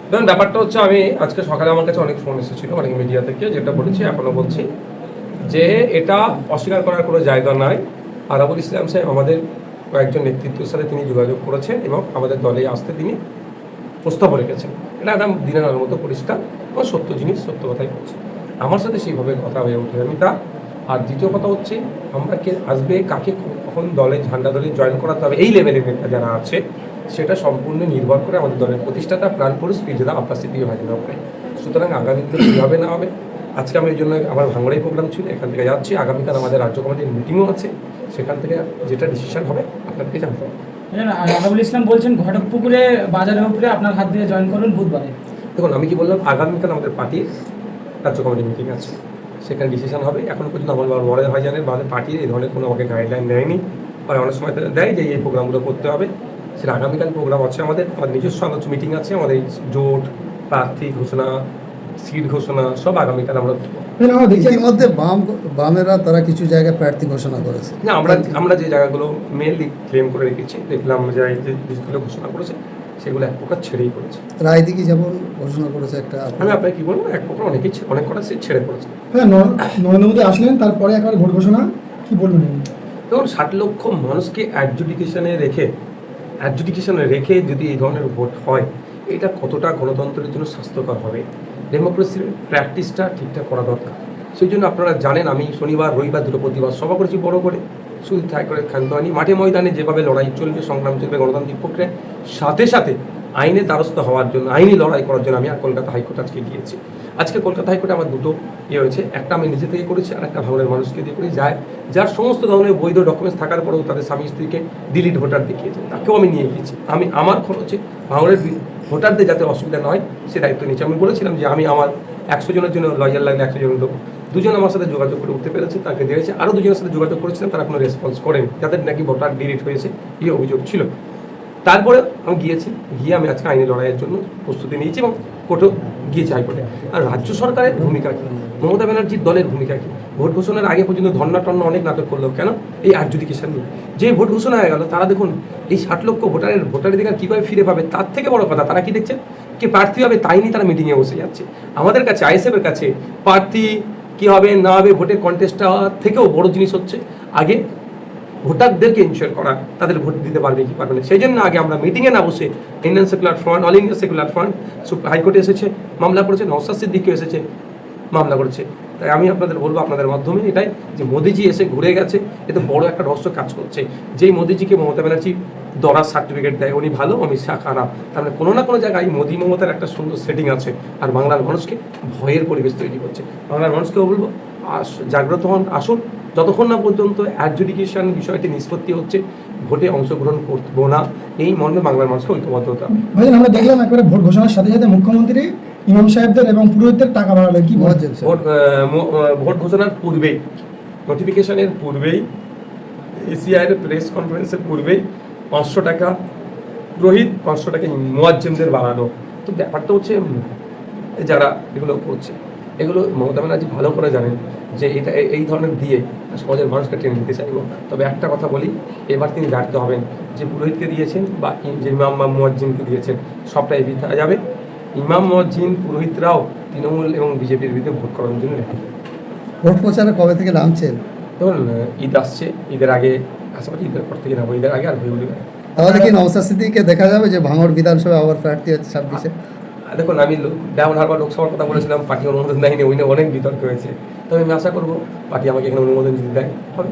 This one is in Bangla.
ধরুন ব্যাপারটা হচ্ছে, আমি আজকে সকালে আমার কাছে অনেক ফোন এসেছিল অনেক মিডিয়া থেকে, যেটা বলেছি এখনো বলছি যে এটা অস্বীকার করার কোনো জায়গা নাই। আরাবুল ইসলাম সাহেব আমাদের কয়েকজন নেতৃত্বের সাথে তিনি যোগাযোগ করেছেন এবং আমাদের দলে আসতে তিনি প্রস্তাবও রেখেছেন। এটা একদম দিনের আলোর মতো পরিষ্কার এবং সত্য জিনিস, সত্য কথাই বলছি। আমার সাথে সেইভাবে কথা হয়ে ওঠে আমি তা। আর দ্বিতীয় কথা হচ্ছে, আমরা কে আসবে, কাকে কখন দলে ঝান্ডা দলে জয়েন করাতে হবে, এই লেভেলের নেতা যারা আছে সেটা সম্পূর্ণ নির্ভর করে আমাদের দলের প্রতিষ্ঠাতা প্রাণ পুরুষ পীরজাদা আব্বাস সিদ্দিকী ভাইয়ের উপরে। সুতরাং আগামীতে কী হবে না হবে, আজকে আমি এই জন্য আমার ভাঙড়াই প্রোগ্রাম ছিল, এখান থেকে যাচ্ছি। আগামীকাল আমাদের রাজ্য কমিটির মিটিংও আছে, সেখান থেকে যেটা ডিসিশন হবে আপনাদেরকে জানতে হবে। আরাবুল ইসলাম বলছেন ঘটকপুকুরে বাজারের উপরে আপনার হাত দিয়ে জয়েন করুন বুধবারে। দেখুন, আমি কি বললাম, আগামীকাল আমাদের পার্টির রাজ্য কমিটির মিটিং আছে, সেখানে ডিসিশন হবে। এখন পর্যন্ত আমার বড় ভাইজানের আমাদের পার্টির এই ধরনের কোনো আমাকে গাইডলাইন দেয়নি, আর অনেক সময় দেয় যে এই প্রোগ্রামগুলো করতে হবে। সেটা আগামীকাল প্রোগ্রাম আছে, আমাদের নিজস্ব আলোচনা মিটিং আছে, আমাদের জোট, প্রার্থী ঘোষণা, সিট ঘোষণা সব আগামীকাল আমরা। ইতিমধ্যে বামেরা তারা কিছু জায়গায় প্রার্থী ঘোষণা করেছে। না, আমরা যে জায়গাগুলো মেনলি ক্লেম করে রেখেছি, দেখলাম যে যে জিনিসগুলো ঘোষণা করেছে সেগুলো এক প্রকার ছেড়েই করেছে। রায়দিঘি যেমন ঘোষণা করেছে একটা, আমি আপনাকে কি বলবো, এক প্রকার অনেকেই অনেক কটা সিট ছেড়ে পড়েছে। হ্যাঁ, নরেন্দ্র মোদী আসলেন, তারপরে একবার ভোট ঘোষণা, কি বলবেন? দেখুন, 60 লক্ষ মানুষকে অ্যাডজুডিকেশনে রেখে যদি এই ধরনের ভোট হয়, এটা কতটা গণতন্ত্রের জন্য স্বাস্থ্যকর হবে, ডেমোক্রেসির প্র্যাকটিসটা ঠিকঠাক করা দরকার। সেই জন্য আপনারা জানেন, আমি শনিবার রবিবার দুটো প্রতিবাদ সভা করেছি বড় করে, শুধু তাই করে ক্ষান্ত হয়নি। মাঠে ময়দানে যেভাবে লড়াই চলবে, সংগ্রাম চলবে গণতান্ত্রিক প্রক্রিয়ায়, সাথে সাথে আইনের দ্বারস্থ হওয়ার জন্য, আইনি লড়াই করার জন্য আমি আর কলকাতা হাইকোর্ট আজকে গিয়েছি। আজকে কলকাতা হাইকোর্টে আমার দুটো হয়েছে, একটা আমি নিজে থেকে করেছি আর একটা ভাঙড়ের মানুষকে দিয়ে করি, যার সমস্ত ধরনের বৈধ ডকুমেন্টস থাকার পরেও তাদের স্বামী স্ত্রীকে ডিলিট ভোটার দেখিয়েছে, তাকেও আমি নিয়ে গিয়েছি। আমি আমার খরচে ভাঙড়ের ভোটারদের যাতে অসুবিধা না হয় সে দায়িত্ব নিয়েছি। আমি বলেছিলাম যে আমি আমার 100 জনের জন্য লয়ার লাগলে 100 জন দেবো। দুজন আমার সাথে যোগাযোগ করে উঠতে পেরেছে, তাকে দিয়েছে। আরও দুজনের সাথে যোগাযোগ করেছিলাম, তারা কোনো রেসপন্স করেনি, যাদের নাকি ভোটার ডিলিট হয়েছে এই অভিযোগ ছিল। তারপরে আমি গিয়ে আমি আজকে আইনি লড়াইয়ের জন্য প্রস্তুতি নিয়েছি এবং কোর্টেও গিয়েছি, হাইকোর্টে। আর রাজ্য সরকারের ভূমিকা কী, মমতা ব্যানার্জির দলের ভূমিকা কী? ভোট ঘোষণার আগে পর্যন্ত ধর্না অনেক নাটক করলো, কেন? এই অ্যাডজুডিকেশন নিয়ে। যে ভোট ঘোষণা হয়ে গেল, তারা দেখুন এই 60 লক্ষ ভোটাধিকার কীভাবে ফিরে পাবে, তার থেকে বড় কথা তারা কি দেখছেন, কে প্রার্থী হবে তাই নিয়ে তারা মিটিংয়ে বসে যাচ্ছে। আমাদের কাছে আইএসএফের কাছে প্রার্থী কী হবে না হবে, ভোটের কন্টেস্টটা থেকেও বড় জিনিস হচ্ছে আগে ভোটারদেরকে ইনশিওর করা, তাদের ভোট দিতে পারবে কি পারবে না। সেই জন্য আগে আমরা মিটিংয়ে না বসে Indian secular front, all India secular front হাইকোর্টে এসেছে, মামলা করেছে, নওশাদ সিদ্দিকীও এসেছে, মামলা করেছে। তাই আমি আপনাদের বলবো, আপনাদের মাধ্যমে এটাই, যে মোদিজি এসে ঘুরে গেছে, এতে বড় একটা রহস্য কাজ করছে। যেই মোদিজিকে মমতা ব্যানার্জি দরার সার্টিফিকেট দেয়, উনি ভালো অমিত শাহ খারাপ, তার মানে কোনো না কোনো জায়গায় মোদি মমতার একটা সুন্দর সেটিং আছে, আর বাংলার মানুষকে ভয়ের পরিবেশ তৈরি করছে। বাংলার মানুষকেও বলবো, জাগ্রত হন, আসুন। যতক্ষণ না পর্যন্ত অ্যাডজুডিকেশন বিষয়টি নিষ্পত্তি হচ্ছে, ভোটে অংশগ্রহণ করবো না, এই মর্মে বাংলার মানুষকে ঐক্যবদ্ধ হতে হবে। ভাই, আমরা দেখলাম একবারে ভোট ঘোষণার সাথে সাথে মুখ্যমন্ত্রী ইমাম সাহেবদের এবং পুরোহিতদের টাকা বাড়ালেন, কি বলছেন? ভোট ঘোষণার পূর্বেই, নোটিফিকেশনের পূর্বেই, এসিআইয়ের প্রেস কনফারেন্সের পূর্বেই 500 টাকা পুরোহিত, 500 টাকা মুয়াজ্জিমদের বাড়ানো। তো ব্যাপারটা হচ্ছে, যারা এগুলো করছে, এগুলো মমতা ব্যানার্জি ভালো করে জানেন যে এটা এই ধরনের দিয়ে সমাজের মানুষকে টেনে নিতে চাইব। তবে একটা কথা বলি, এবার তিনি জানতে হবেন যে পুরোহিতকে দিয়েছেন বা যে ইমাম বা মুয়াজ্জিনকে দিয়েছেন, সবটাই বৃথা যাবে। ইমাম, মুয়াজ্জিন, পুরোহিতরাও তৃণমূল এবং বিজেপির বিরুদ্ধে ভোট করার জন্য রেখে। ভোট প্রচারে কবে থেকে নামছেন? ধরুন ঈদ আসছে, ঈদের আগে, আশেপাশে ঈদের পর থেকে নামবো, ঈদের আগে আর হয়ে উঠবে। তাহলে কি নওশাদ সিদ্দিকীকে দেখা যাবে যে ভাঙড় বিধানসভা আবার প্রার্থী হচ্ছে 26-এ? দেখুন, আমি ডায়মন্ড হারবার লোকসভার কথা বলেছিলাম, পার্টি অনুমোদন দেয়নি, ওই নিয়ে অনেক বিতর্ক হয়েছে। তবে আমি আশা করবো পার্টি আমাকে এখানে অনুমোদন যদি দেয় হবে।